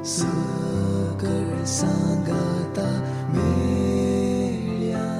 सगळ सांगाता मेळ्या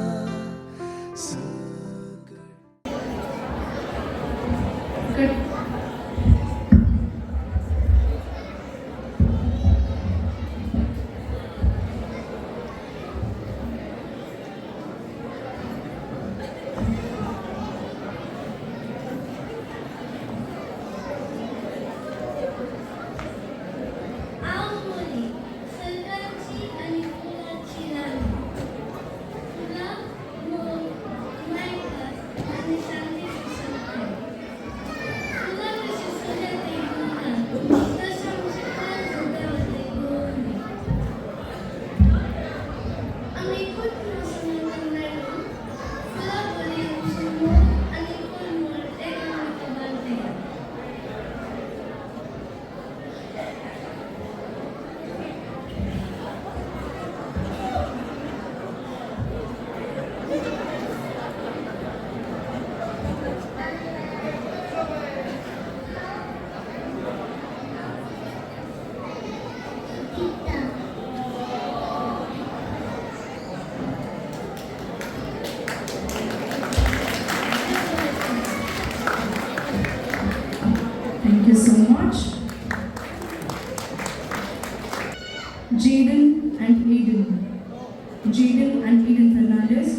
Thank you so much. Jaden and Eden. Jaden and Eden Fernandez.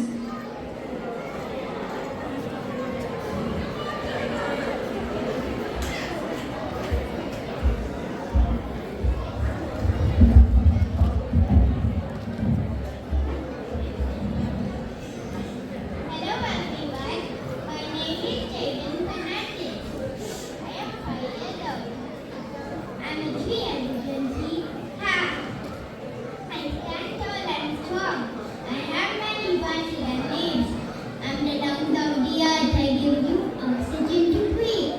Hello everyone, my name is Jaden Fernandez. I am 5 years old. I am a 3 Ha! I stand tall and strong. I have many fancy names. I am the lungs of the earth. I give you oxygen to breathe.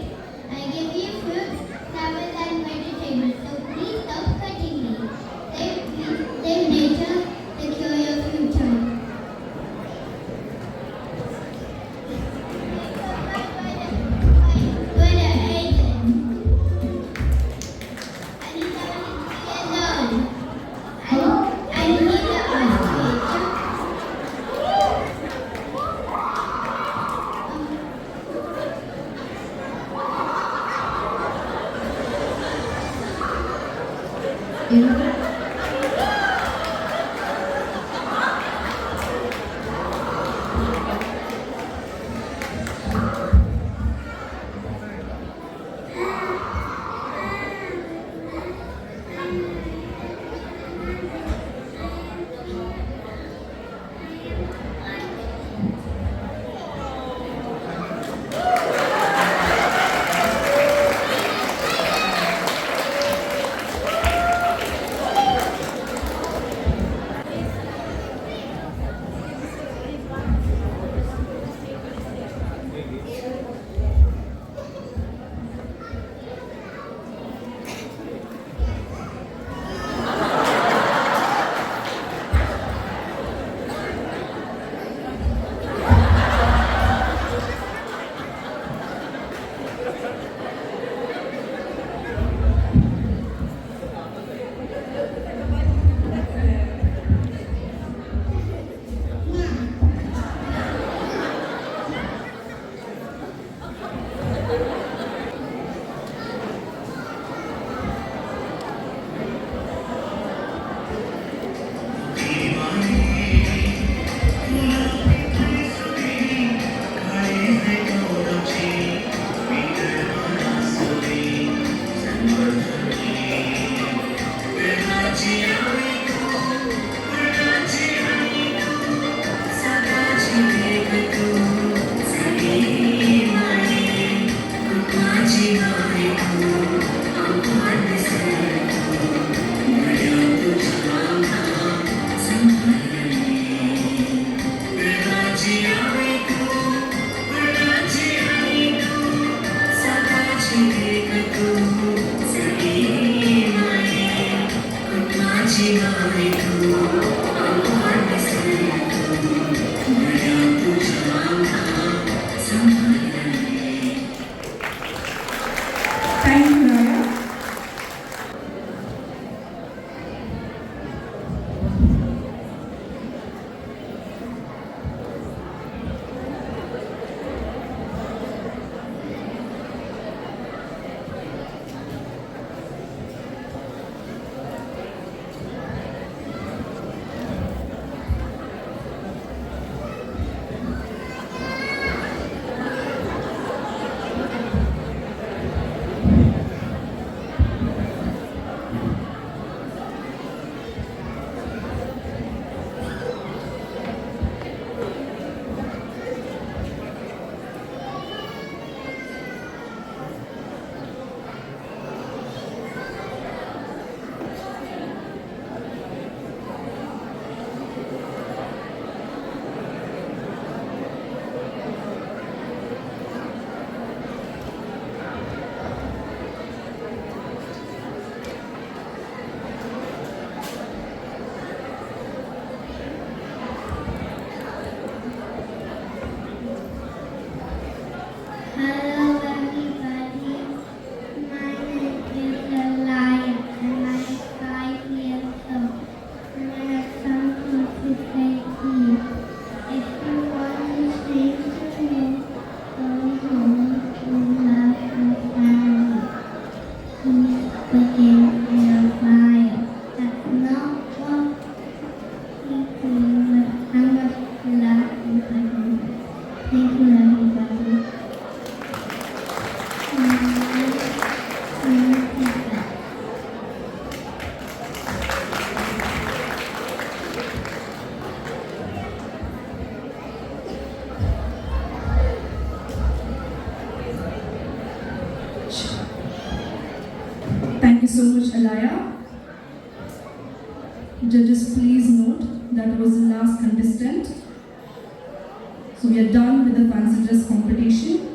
I give you fruits, flowers and vegetables. So please stop cutting me. Save nature, secure your future. so much, Alaya. Judges, please note that was the last contestant. So we are done with the fancy dress competition.